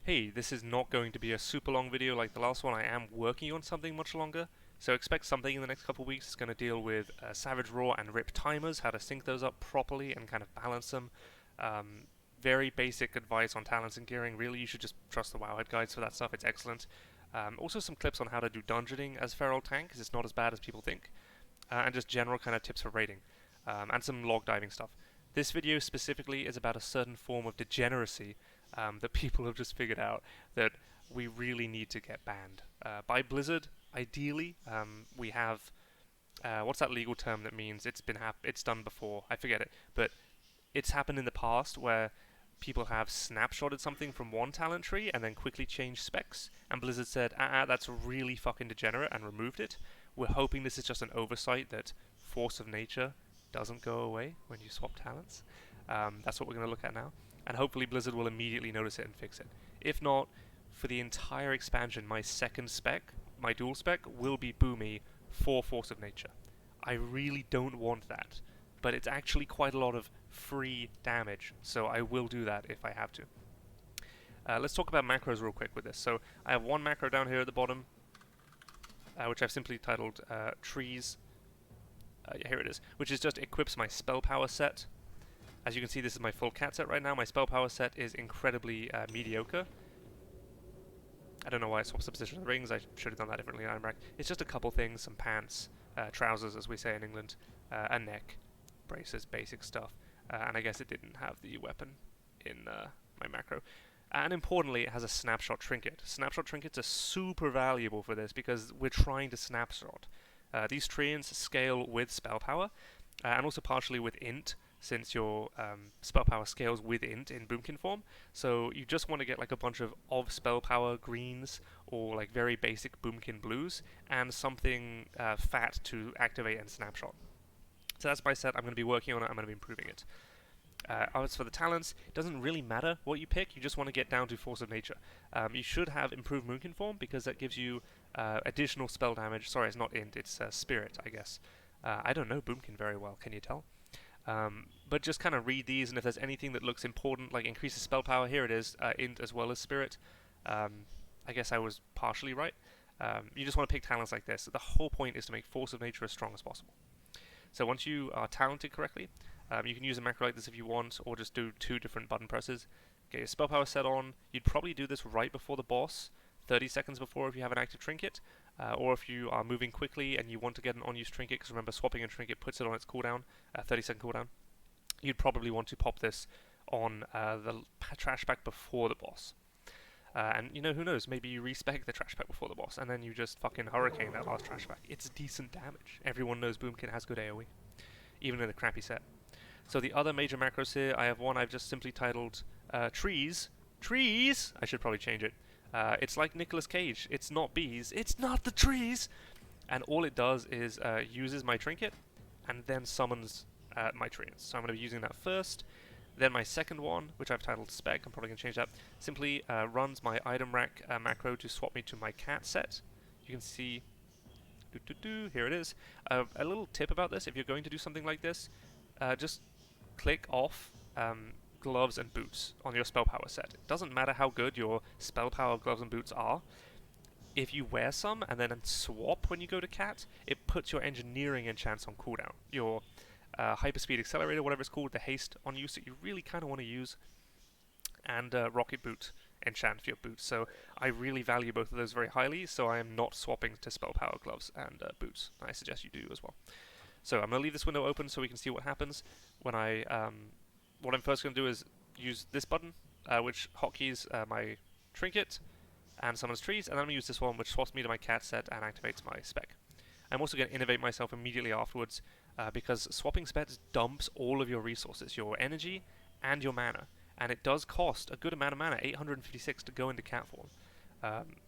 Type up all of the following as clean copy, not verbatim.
Hey, this is not going to be a super long video like the last one. I am working on something much longer, so expect something in the next couple of weeks. It's going to deal with Savage Raw and Rip timers, how to sync those up properly and kind of balance them. Very basic advice on talents and gearing. Really, you should just trust the Wowhead guides for that stuff. It's excellent. Also some clips on how to do dungeoning as Feral Tank, because it's not as bad as people think. And just general kind of tips for raiding. And some log diving stuff. This video specifically is about a certain form of degeneracy that people have just figured out that we really need to get banned by Blizzard. Ideally, we have what's that legal term that means it's done before? I forget it, but it's happened in the past where people have snapshotted something from one talent tree and then quickly changed specs, and Blizzard said, that's really fucking degenerate, and removed it. We're hoping this is just an oversight that force of nature doesn't go away when you swap talents. That's what we're going to look at now, and hopefully Blizzard will immediately notice it and fix it. If not, for the entire expansion, my second spec, my dual spec, will be boomy for force of nature. I really don't want that, but it's actually quite a lot of free damage, so I will do that if I have to. Let's talk about macros real quick with this. So I have one macro down here at the bottom, which I've simply titled trees. Yeah, here it is, which is just equips my SpellPower set. As you can see, this is my full cat set right now. My SpellPower set is incredibly mediocre. I don't know why I swapped the position of the rings. I should have done that differently in Iron Rack. It's just a couple things, some pants, trousers as we say in England, a neck, braces, basic stuff, and I guess it didn't have the weapon in my macro. And importantly, it has a snapshot trinket. Snapshot trinkets are super valuable for this because we're trying to snapshot. These treants scale with spell power, and also partially with int, since your spell power scales with int in Moonkin Form. So you just want to get like a bunch of spell power greens, or like very basic boomkin blues, and something fat to activate and snapshot. So that's my set. I'm going to be working on it. I'm going to be improving it. As for the talents, it doesn't really matter what you pick. You just want to get down to Force of Nature. You should have improved Moonkin Form because that gives you additional spell damage. Sorry, it's not int, it's Spirit, I guess. I don't know Boomkin very well, can you tell? But just kind of read these, and if there's anything that looks important, like increases spell power, here it is, int as well as Spirit. I guess I was partially right. You just want to pick talents like this. The whole point is to make Force of Nature as strong as possible. So once you are talented correctly, you can use a macro like this if you want, or just do 2 different button presses. Get your spell power set on. You'd probably do this right before the boss, 30 seconds before if you have an active trinket, or if you are moving quickly and you want to get an on-use trinket, because remember, swapping a trinket puts it on its cooldown, 30-second cooldown. You'd probably want to pop this on the trash pack before the boss. And you know, who knows, maybe you respec the trash pack before the boss, and then you just fucking hurricane that last trash pack. It's decent damage. Everyone knows Boomkin has good AoE, even in a crappy set. So the other major macros here, I have one I've just simply titled trees. Trees! I should probably change it. It's like Nicolas Cage. It's not bees. It's not the trees! And all it does is uses my trinket and then summons my treants. So I'm going to be using that first. Then my second one, which I've titled spec, I'm probably going to change that, simply runs my item rack macro to swap me to my cat set. You can see, here it is. A little tip about this, if you're going to do something like this, just click off gloves and boots on your spell power set. It doesn't matter how good your spell power gloves and boots are. If you wear some and then swap when you go to cat, it puts your engineering enchants on cooldown. Your hyperspeed accelerator, whatever it's called, the haste on use that you really kind of want to use, and rocket boot enchant for your boots. So I really value both of those very highly, so I am not swapping to spell power gloves and boots. I suggest you do as well. So I'm going to leave this window open so we can see what happens when I, what I'm first going to do is use this button, which hotkeys my trinket and summons trees, and then I'm going to use this one, which swaps me to my cat set and activates my spec. I'm also going to innovate myself immediately afterwards, because swapping specs dumps all of your resources, your energy and your mana, and it does cost a good amount of mana, 856 to go into cat form.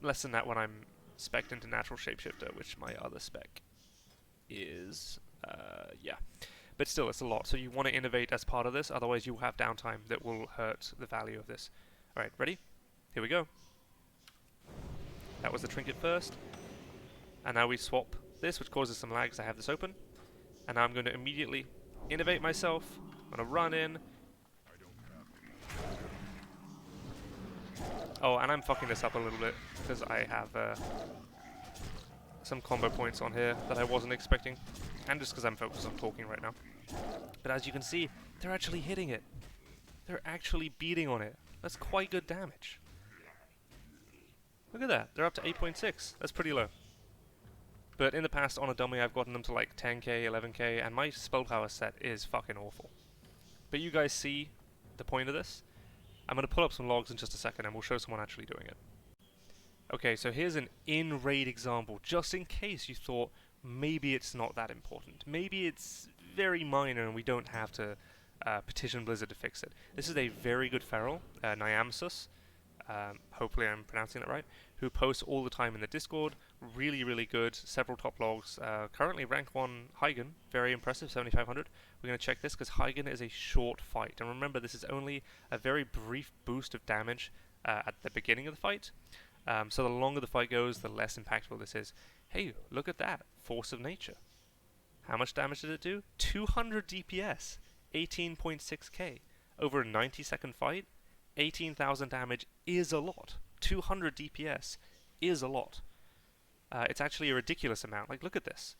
Less than that when I'm spec'd into natural shapeshifter, which my other spec is. Yeah, but still, it's a lot, so you want to innovate as part of this, otherwise you'll have downtime that will hurt the value of this. Alright, ready? Here we go. That was the trinket first, and now we swap this, which causes some lag because I have this open, and now I'm going to immediately innovate myself. I'm going to run in, Oh, and I'm fucking this up a little bit because I have some combo points on here that I wasn't expecting, and just because I'm focused on talking right now. But as you can see, they're actually hitting it. They're actually beating on it. That's quite good damage. Look at that. They're up to 8.6. That's pretty low. But in the past, on a dummy, I've gotten them to like 10k, 11k, and my SpellPower set is fucking awful. But you guys see the point of this? I'm going to pull up some logs in just a second, and we'll show someone actually doing it. Okay, so here's an in-raid example, just in case you thought maybe it's not that important. Maybe it's very minor and we don't have to petition Blizzard to fix it. This is a very good feral, Nyamsus, hopefully I'm pronouncing that right, who posts all the time in the Discord. Really, really good. Several top logs. Currently rank 1 Heigen. Very impressive, 7,500. We're going to check this because Heigen is a short fight. And remember, this is only a very brief boost of damage at the beginning of the fight. So the longer the fight goes, the less impactful this is. Hey, look at that. Force of Nature. How much damage did it do? 200 DPS. 18.6k. Over a 90-second fight, 18,000 damage is a lot. 200 DPS is a lot. It's actually a ridiculous amount. Like, look at this.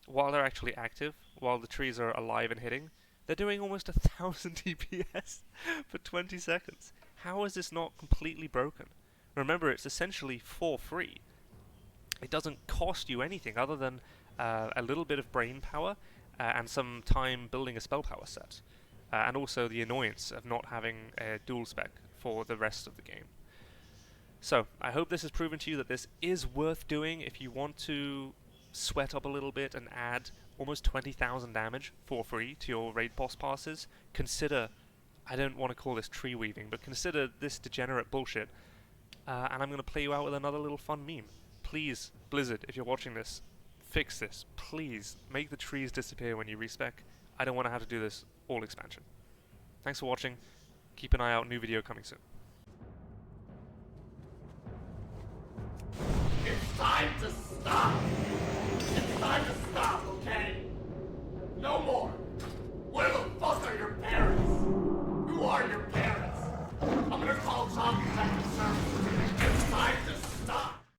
While they're actually active, while the trees are alive and hitting, they're doing almost 1,000 DPS for 20 seconds. How is this not completely broken? Remember, it's essentially for free. It doesn't cost you anything other than a little bit of brain power and some time building a SpellPower set. And also the annoyance of not having a dual spec for the rest of the game. So, I hope this has proven to you that this is worth doing if you want to sweat up a little bit and add almost 20,000 damage for free to your raid boss passes. Consider, I don't want to call this tree weaving, but consider this degenerate bullshit. And I'm going to play you out with another little fun meme. Please, Blizzard, if you're watching this, fix this. Please, make the trees disappear when you respec. I don't want to have to do this all expansion. Thanks for watching. Keep an eye out, new video coming soon. It's time to stop!